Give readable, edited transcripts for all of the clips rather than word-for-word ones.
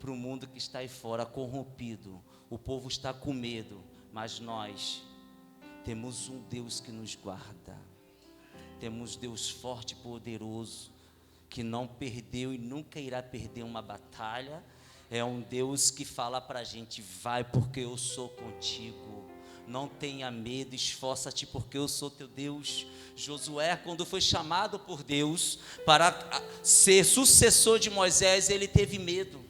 para o mundo que está aí fora corrompido. O povo está com medo, mas nós temos um Deus que nos guarda. Temos Deus forte e poderoso, que não perdeu e nunca irá perder uma batalha. É um Deus que fala para a gente: vai, porque eu sou contigo. Não tenha medo, esforça-te, porque eu sou teu Deus. Josué, quando foi chamado por Deus para ser sucessor de Moisés, ele teve medo.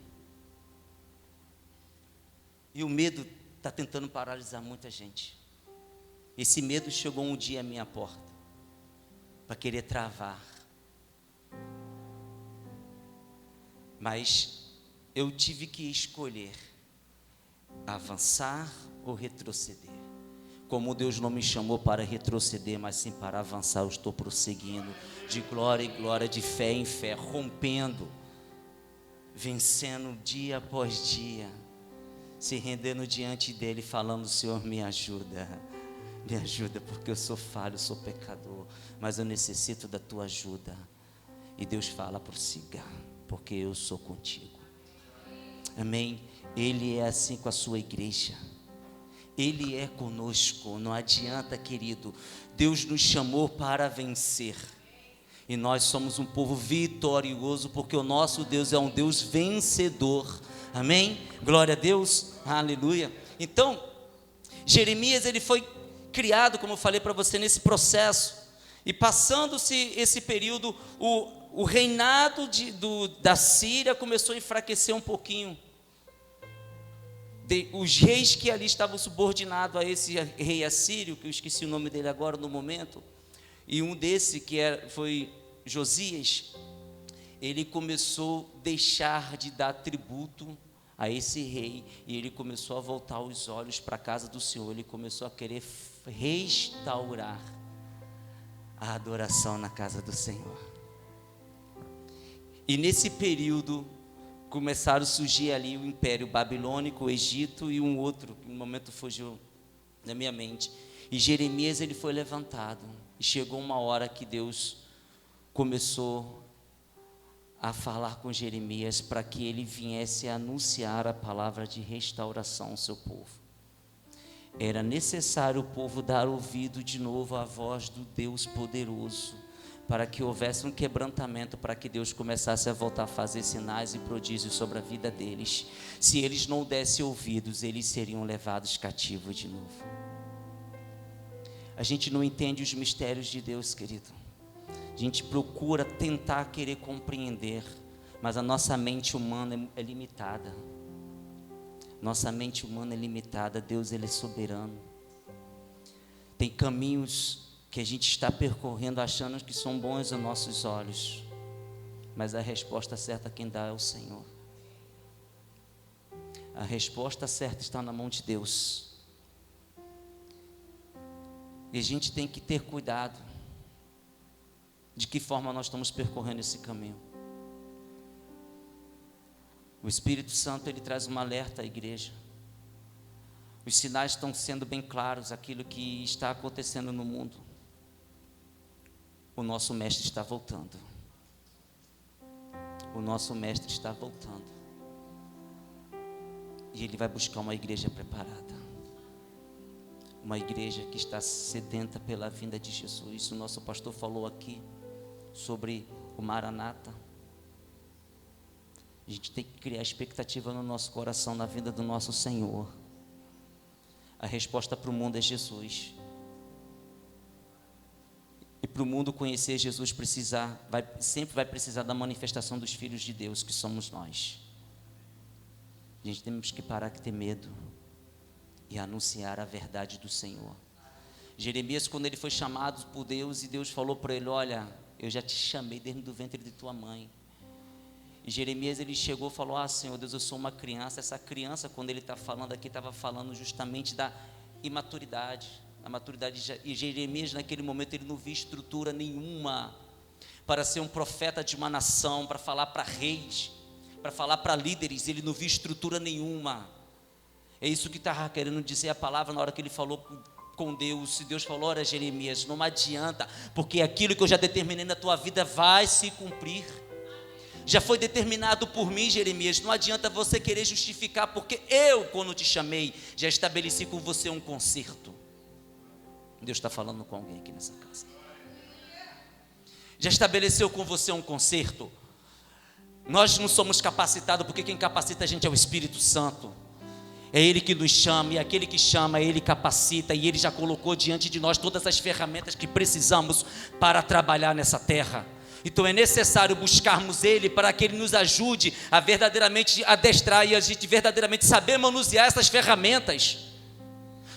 E o medo está tentando paralisar muita gente. Esse medo chegou um dia à minha porta, para querer travar. Mas eu tive que escolher avançar ou retroceder. Como Deus não me chamou para retroceder, mas sim para avançar, eu estou prosseguindo de glória em glória, de fé em fé, rompendo, vencendo dia após dia, se rendendo diante dele, falando: Senhor, me ajuda, porque eu sou falho, eu sou pecador, mas eu necessito da tua ajuda. E Deus fala: prossiga, porque eu sou contigo. Amém? Ele é assim com a sua igreja. Ele é conosco. Não adianta, querido. Deus nos chamou para vencer. E nós somos um povo vitorioso, porque o nosso Deus é um Deus vencedor. Amém? Glória a Deus. Aleluia. Então, Jeremias, ele foi criado, como eu falei para você, nesse processo. E passando-se esse período, o reinado da Síria começou a enfraquecer um pouquinho. Os reis que ali estavam subordinados a esse rei assírio, que eu esqueci o nome dele agora no momento, e um desse foi Josias, ele começou a deixar de dar tributo a esse rei, e ele começou a voltar os olhos para a casa do Senhor. Ele começou a querer restaurar a adoração na casa do Senhor. E nesse período começaram a surgir ali o Império Babilônico, o Egito, e um outro, que no momento fugiu da minha mente. E Jeremias, ele foi levantado, e chegou uma hora que Deus começou a falar com Jeremias para que ele viesse a anunciar a palavra de restauração ao seu povo. Era necessário o povo dar ouvido de novo à voz do Deus poderoso, para que houvesse um quebrantamento, para que Deus começasse a voltar a fazer sinais e prodígios sobre a vida deles. Se eles não dessem ouvidos, eles seriam levados cativos de novo. A gente não entende os mistérios de Deus, querido. A gente procura tentar querer compreender, mas a nossa mente humana é limitada. Nossa mente humana é limitada. Deus, ele é soberano. Tem caminhos que a gente está percorrendo achando que são bons aos nossos olhos, mas a resposta certa quem dá é o Senhor. A resposta certa está na mão de Deus. E a gente tem que ter cuidado de que forma nós estamos percorrendo esse caminho. O Espírito Santo, ele traz um alerta à igreja. Os sinais estão sendo bem claros, aquilo que está acontecendo no mundo. O nosso mestre está voltando. O nosso mestre está voltando. E ele vai buscar uma igreja preparada. Uma igreja que está sedenta pela vinda de Jesus. O nosso pastor falou aqui sobre o Maranata. A gente tem que criar expectativa no nosso coração, na vinda do nosso Senhor. A resposta para o mundo é Jesus. E para o mundo conhecer Jesus, sempre vai precisar da manifestação dos filhos de Deus, que somos nós. A gente temos que parar de ter medo e anunciar a verdade do Senhor. Jeremias, quando ele foi chamado por Deus, e Deus falou para ele: olha, eu já te chamei desde o ventre de tua mãe. E Jeremias, ele chegou e falou: Senhor Deus, eu sou uma criança. Essa criança, quando ele está falando aqui, estava falando justamente da imaturidade, a maturidade. E Jeremias, naquele momento, ele não via estrutura nenhuma para ser um profeta de uma nação, para falar para reis, para falar para líderes. Ele não via estrutura nenhuma. É isso que estava querendo dizer a palavra na hora que ele falou com Deus. Se Deus falou: olha, Jeremias, não adianta, porque aquilo que eu já determinei na tua vida vai se cumprir. já foi determinado por mim, Jeremias. Não adianta você querer justificar, porque eu, quando te chamei, já estabeleci com você um concerto. Deus está falando com alguém aqui nessa casa. Já estabeleceu com você um concerto. Nós não somos capacitados, porque quem capacita a gente é o Espírito Santo. É Ele que nos chama, e aquele que chama, Ele capacita, e Ele já colocou diante de nós todas as ferramentas que precisamos para trabalhar nessa terra. Então é necessário buscarmos Ele para que Ele nos ajude a verdadeiramente adestrar e a gente verdadeiramente saber manusear essas ferramentas.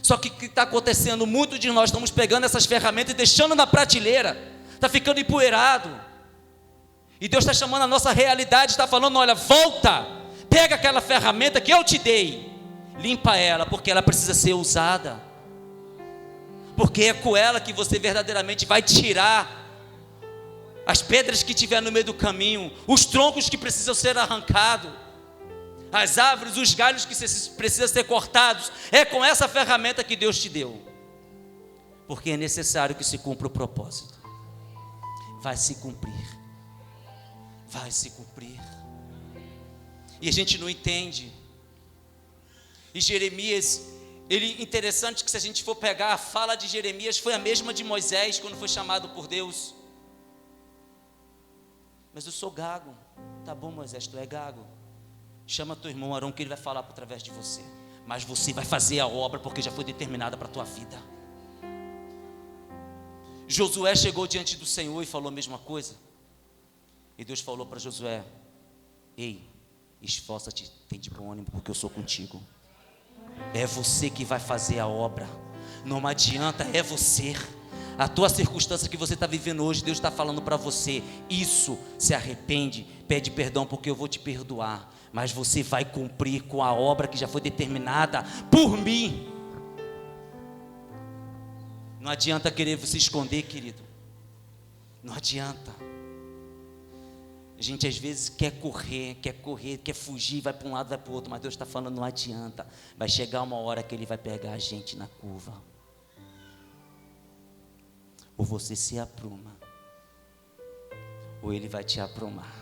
Só que o que está acontecendo? Muitos de nós estamos pegando essas ferramentas e deixando na prateleira, está ficando empoeirado. E Deus está chamando a nossa realidade, está falando: olha, volta, pega aquela ferramenta que eu te dei, limpa ela, porque ela precisa ser usada, porque é com ela que você verdadeiramente vai tirar as pedras que tiver no meio do caminho, os troncos que precisam ser arrancados, as árvores, os galhos que precisam ser cortados. É com essa ferramenta que Deus te deu, porque é necessário que se cumpra o propósito. Vai se cumprir, vai se cumprir, e a gente não entende. E Jeremias, interessante que se a gente for pegar a fala de Jeremias, foi a mesma de Moisés quando foi chamado por Deus. Mas eu sou gago. Tá bom, Moisés, tu é gago. Chama teu irmão Arão, que ele vai falar através de você. Mas você vai fazer a obra, porque já foi determinada para a tua vida. Josué chegou diante do Senhor e falou a mesma coisa. E Deus falou para Josué: ei, esforça-te, tem de bom ânimo, porque eu sou contigo. É você que vai fazer a obra. Não adianta, é você. A tua circunstância que você está vivendo hoje, Deus está falando para você: isso, se arrepende, pede perdão, porque eu vou te perdoar. Mas você vai cumprir com a obra que já foi determinada por mim. Não adianta querer se esconder, querido. Não adianta. A gente às vezes quer correr, quer fugir, vai para um lado, vai para o outro. Mas Deus está falando: não adianta. Vai chegar uma hora que Ele vai pegar a gente na curva. Ou você se apruma, ou Ele vai te aprumar.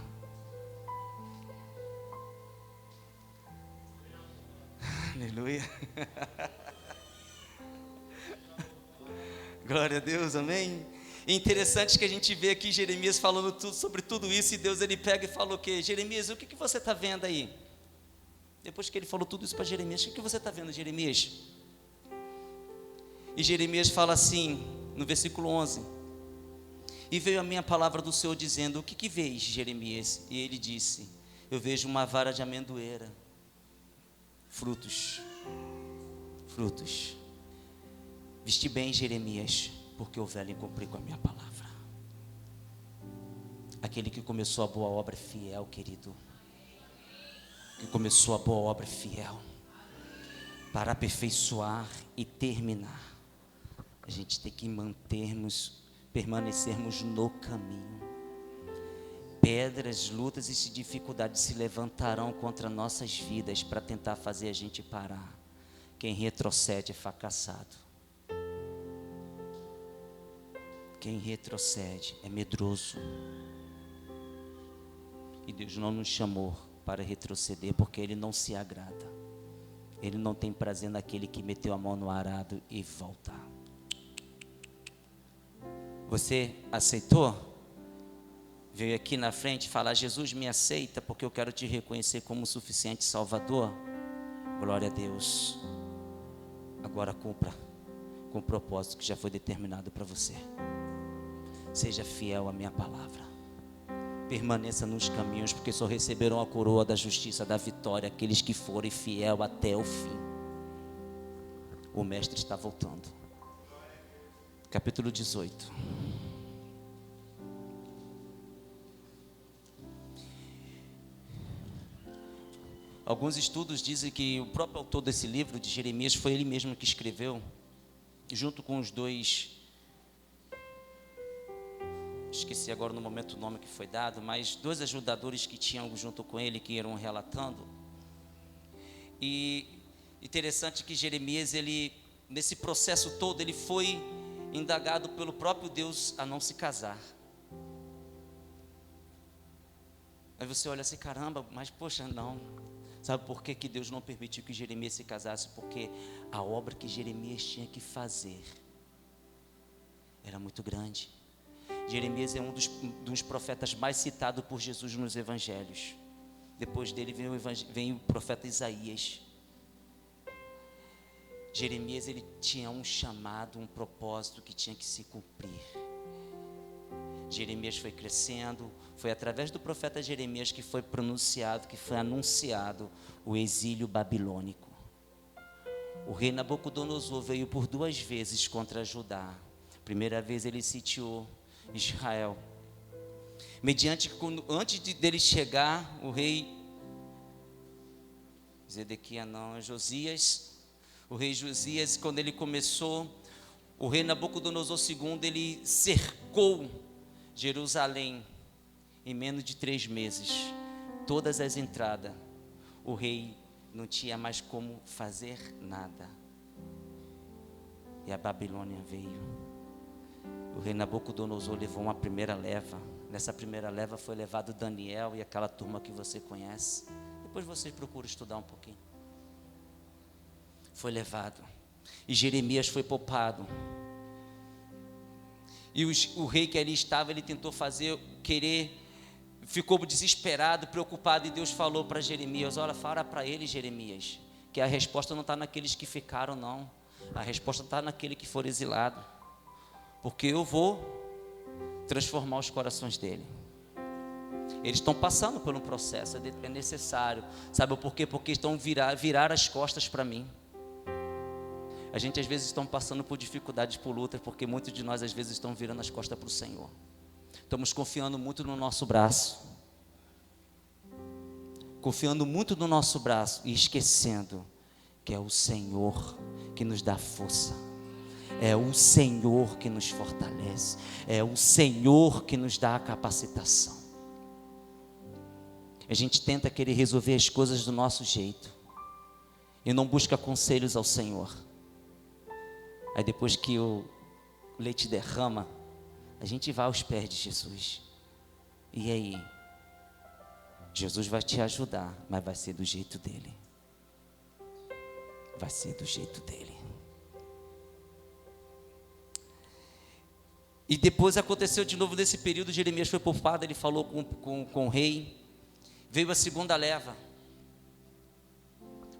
Aleluia. Glória a Deus, amém. É interessante que a gente vê aqui Jeremias falando tudo sobre tudo isso, e Deus ele pega e fala o quê? Jeremias, o que você está vendo aí? Depois que ele falou tudo isso para Jeremias: o que você está vendo, Jeremias? E Jeremias fala assim, no versículo 11: e veio a minha palavra do Senhor dizendo: o que vês, Jeremias? E ele disse: eu vejo uma vara de amendoeira, frutos. Vesti bem, Jeremias, porque o velho cumprir com a minha palavra. Aquele que começou a boa obra é fiel, querido. Que começou a boa obra é fiel para aperfeiçoar e terminar. A gente tem que permanecermos no caminho. Pedras, lutas e dificuldades se levantarão contra nossas vidas para tentar fazer a gente parar. Quem retrocede é fracassado. Quem retrocede é medroso. E Deus não nos chamou para retroceder, porque Ele não se agrada. Ele não tem prazer naquele que meteu a mão no arado e volta. Você aceitou? Veio aqui na frente falar: Jesus, me aceita, porque eu quero te reconhecer como suficiente Salvador. Glória a Deus. Agora cumpra com o propósito que já foi determinado para você. Seja fiel à minha palavra. Permaneça nos caminhos, porque só receberão a coroa da justiça, da vitória, aqueles que forem fiel até o fim. O mestre está voltando. Capítulo 18. Alguns estudos dizem que o próprio autor desse livro de Jeremias foi ele mesmo que escreveu, junto com os dois, esqueci agora no momento o nome que foi dado, mas dois ajudadores que tinham junto com ele, que iam relatando. E interessante que Jeremias, ele, nesse processo todo, ele foi indagado pelo próprio Deus a não se casar. Aí você olha assim, caramba, mas poxa, não. Sabe por que Deus não permitiu que Jeremias se casasse? Porque a obra que Jeremias tinha que fazer era muito grande. Jeremias é um dos profetas mais citados por Jesus nos evangelhos. Depois dele vem o profeta Isaías. Jeremias, ele tinha um chamado, um propósito que tinha que se cumprir. Jeremias foi crescendo, foi através do profeta Jeremias que foi pronunciado, que foi anunciado o exílio babilônico. O rei Nabucodonosor veio por 2 vezes contra Judá. Primeira vez ele sitiou Israel. Antes dele chegar, o rei Zedequias não, Josias, o rei Josias, quando ele começou, o rei Nabucodonosor II, ele cercou Jerusalém em menos de 3 meses, todas as entradas. O rei não tinha mais como fazer nada. E a Babilônia veio. O rei Nabucodonosor levou uma primeira leva. Nessa primeira leva foi levado Daniel e aquela turma que você conhece. Depois você procura estudar um pouquinho. Foi levado. E Jeremias foi poupado. E o rei que ali estava, ele tentou ficou desesperado, preocupado, e Deus falou para Jeremias: olha, fala para ele, Jeremias, que a resposta não está naqueles que ficaram, não. A resposta está naquele que for exilado, porque eu vou transformar os corações dele. Eles estão passando por um processo, é necessário. Sabe por quê? Porque estão virar as costas para mim. A gente às vezes está passando por dificuldades, por lutas, porque muitos de nós às vezes estão virando as costas para o Senhor. Estamos confiando muito no nosso braço. Confiando muito no nosso braço e esquecendo que é o Senhor que nos dá força. É o Senhor que nos fortalece. É o Senhor que nos dá a capacitação. A gente tenta querer resolver as coisas do nosso jeito e não busca conselhos ao Senhor. Aí depois que o leite derrama, a gente vai aos pés de Jesus. E aí? Jesus vai te ajudar, mas vai ser do jeito dele. Vai ser do jeito dele. E depois aconteceu de novo nesse período, Jeremias foi poupado, ele falou com o rei. Veio a segunda leva.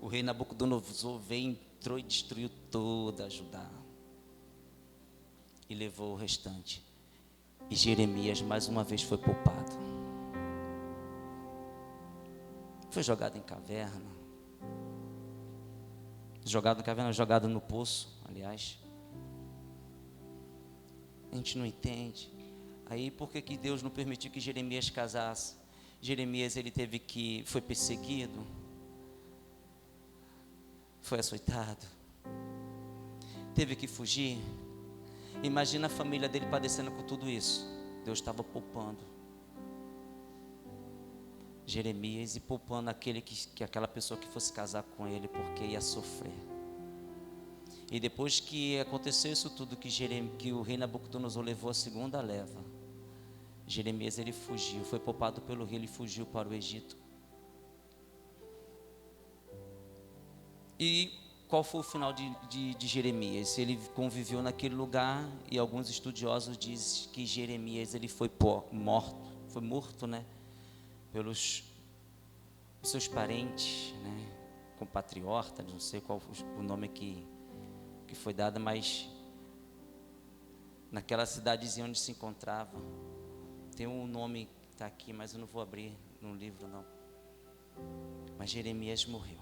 O rei Nabucodonosor entrou e destruiu toda a Judá. E levou o restante. E Jeremias mais uma vez foi poupado. Foi jogado em caverna. Jogado no poço, aliás. A gente não entende. Aí por que Deus não permitiu que Jeremias casasse? Jeremias, foi perseguido, foi açoitado, teve que fugir. Imagina a família dele padecendo com tudo isso. Deus estava poupando Jeremias e poupando aquela pessoa que fosse casar com ele, porque ia sofrer. E depois que aconteceu isso tudo, que o rei Nabucodonosor levou a segunda leva, Jeremias, ele fugiu, foi poupado pelo rei, ele fugiu para o Egito. E qual foi o final de Jeremias? Ele conviveu naquele lugar, e alguns estudiosos dizem que Jeremias, ele foi morto, né, pelos seus parentes, né, compatriotas, não sei qual o nome que foi dado, mas naquela cidadezinha onde se encontrava, tem um nome que está aqui, mas eu não vou abrir no livro não. Mas Jeremias morreu.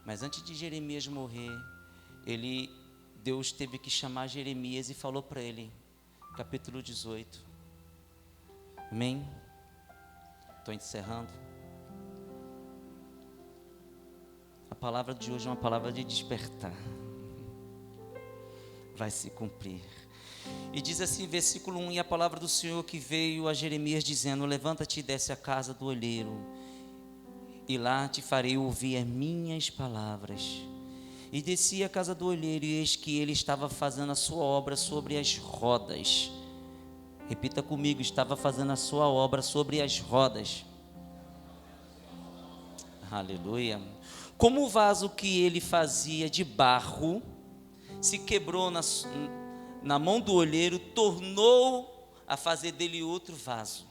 Mas antes de Jeremias morrer, Deus teve que chamar Jeremias e falou para ele, capítulo 18. Amém? Estou encerrando. A palavra de hoje é uma palavra de despertar. Vai se cumprir. E diz assim, versículo 1, e a palavra do Senhor que veio a Jeremias dizendo: levanta-te e desce à casa do olheiro, e lá te farei ouvir as minhas palavras. E desci à casa do olheiro, e eis que ele estava fazendo a sua obra sobre as rodas. Repita comigo: estava fazendo a sua obra sobre as rodas. Aleluia. Como o vaso que ele fazia de barro se quebrou na mão do olheiro, tornou a fazer dele outro vaso,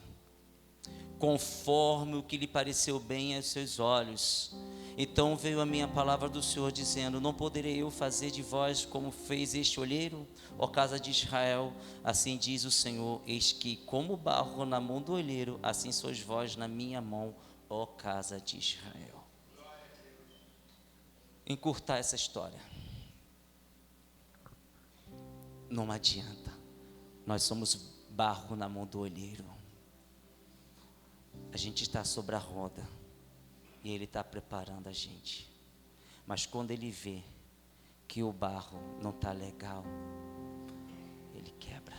conforme o que lhe pareceu bem aos seus olhos. Então veio a minha palavra do Senhor, dizendo: não poderei eu fazer de vós como fez este olheiro, ó casa de Israel? Assim diz o Senhor: eis que, como barro na mão do olheiro, assim sois vós na minha mão, ó casa de Israel. Encurtar essa história, não adianta. Nós somos barro na mão do olheiro. A gente está sobre a roda e Ele está preparando a gente. Mas quando Ele vê que o barro não está legal, Ele quebra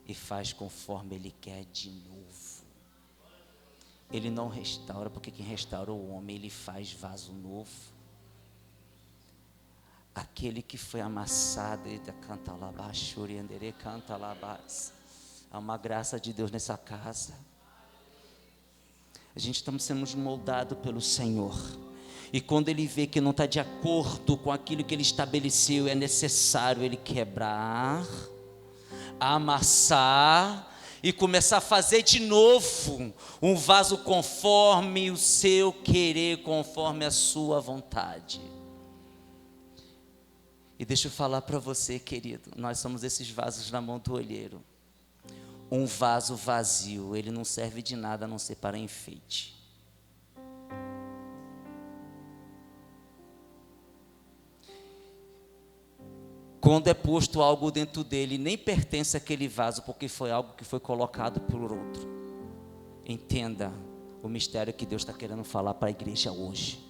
e faz conforme Ele quer de novo. Ele não restaura, porque quem restaura o homem, Ele faz vaso novo. Aquele que foi amassado, há uma graça de Deus nessa casa. A gente estamos sendo moldados pelo Senhor. E quando Ele vê que não está de acordo com aquilo que Ele estabeleceu, é necessário Ele quebrar, amassar e começar a fazer de novo um vaso conforme o seu querer, conforme a sua vontade. E deixa eu falar para você, querido, nós somos esses vasos na mão do olheiro. Um vaso vazio, ele não serve de nada a não ser para enfeite. Quando é posto algo dentro dele, nem pertence àquele vaso, porque foi algo que foi colocado por outro. Entenda o mistério que Deus está querendo falar para a igreja hoje.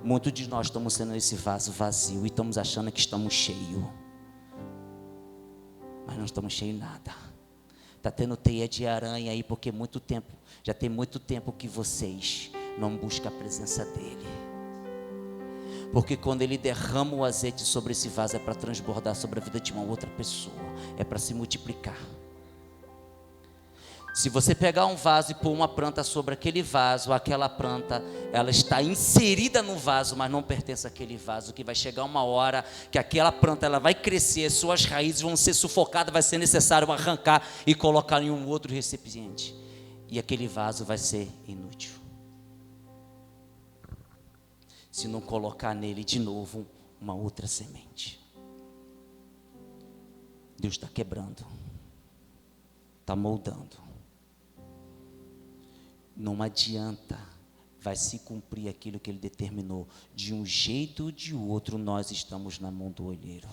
Muitos de nós estamos sendo esse vaso vazio e estamos achando que estamos cheios, mas não estamos cheios de nada. Está tendo teia de aranha aí, porque já tem muito tempo que vocês não buscam a presença dEle. Porque quando Ele derrama o azeite sobre esse vaso, é para transbordar sobre a vida de uma outra pessoa, é para se multiplicar. Se você pegar um vaso e pôr uma planta sobre aquele vaso, aquela planta, ela está inserida no vaso, mas não pertence àquele vaso, que vai chegar uma hora que aquela planta ela vai crescer, suas raízes vão ser sufocadas, vai ser necessário arrancar e colocar em um outro recipiente, e aquele vaso vai ser inútil, se não colocar nele de novo uma outra semente. Deus está quebrando, está moldando. Não adianta, vai se cumprir aquilo que Ele determinou. De um jeito ou de outro, nós estamos na mão do olheiro.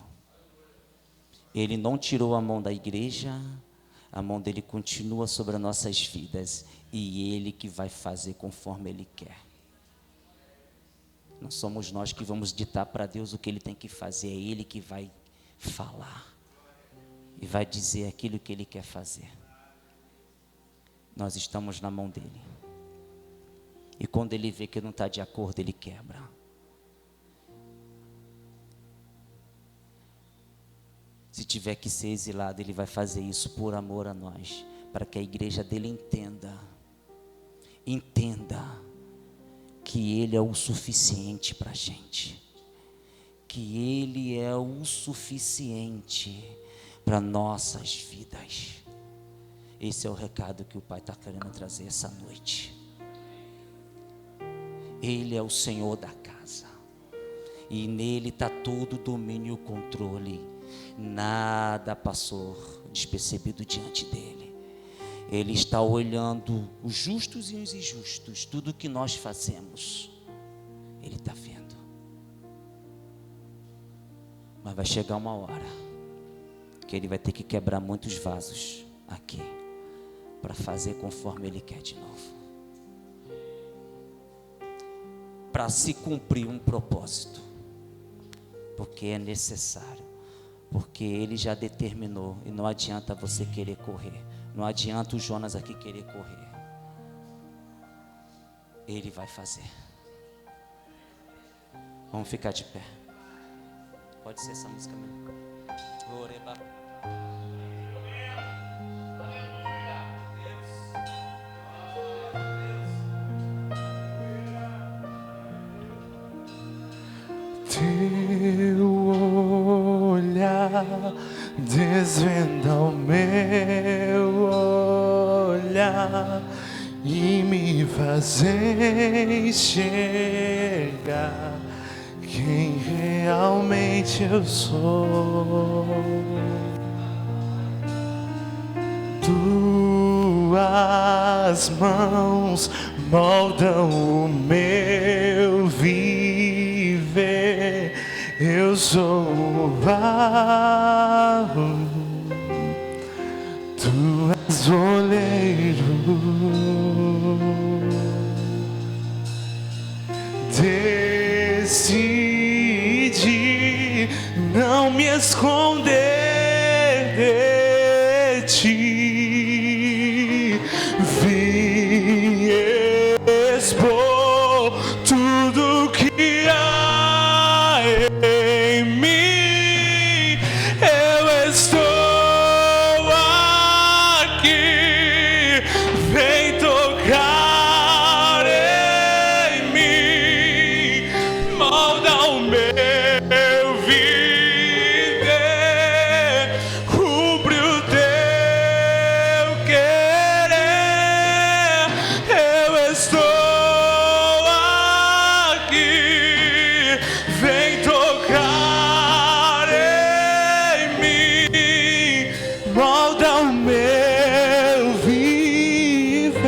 Ele não tirou a mão da igreja, a mão dele continua sobre as nossas vidas, e Ele que vai fazer conforme Ele quer. Não somos nós que vamos ditar para Deus o que Ele tem que fazer, é Ele que vai falar e vai dizer aquilo que Ele quer fazer. Nós estamos na mão dEle. E quando Ele vê que não está de acordo, Ele quebra. Se tiver que ser exilado, Ele vai fazer isso por amor a nós, para que a igreja dEle entenda que Ele é o suficiente para a gente, que Ele é o suficiente para nossas vidas. Esse é o recado que o Pai está querendo trazer essa noite. Ele é o Senhor da casa, e nele está todo o domínio e o controle. Nada passou despercebido diante dele. Ele está olhando os justos e os injustos, tudo que nós fazemos, Ele está vendo. Mas vai chegar uma hora que Ele vai ter que quebrar muitos vasos aqui, para fazer conforme Ele quer de novo, para se cumprir um propósito, porque é necessário, porque Ele já determinou, e não adianta você querer correr, não adianta o Jonas aqui querer correr, Ele vai fazer. Vamos ficar de pé. Pode ser essa música mesmo. Teu olhar desvenda o meu olhar e me faz enxergar quem realmente eu sou. Tuas mãos moldam o meu viver. Eu sou o barro, tu és o oleiro. Decidi não me esconder de ti. Vim expor tudo que há em mim. Eu estou aqui, vem tocar em mim, molda o meu viver, cubre o teu querer. Eu estou aqui, vem tocar em mim, molda o meu viver,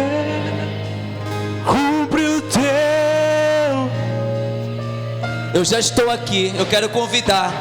cubre o teu. Eu já estou aqui, eu quero convidar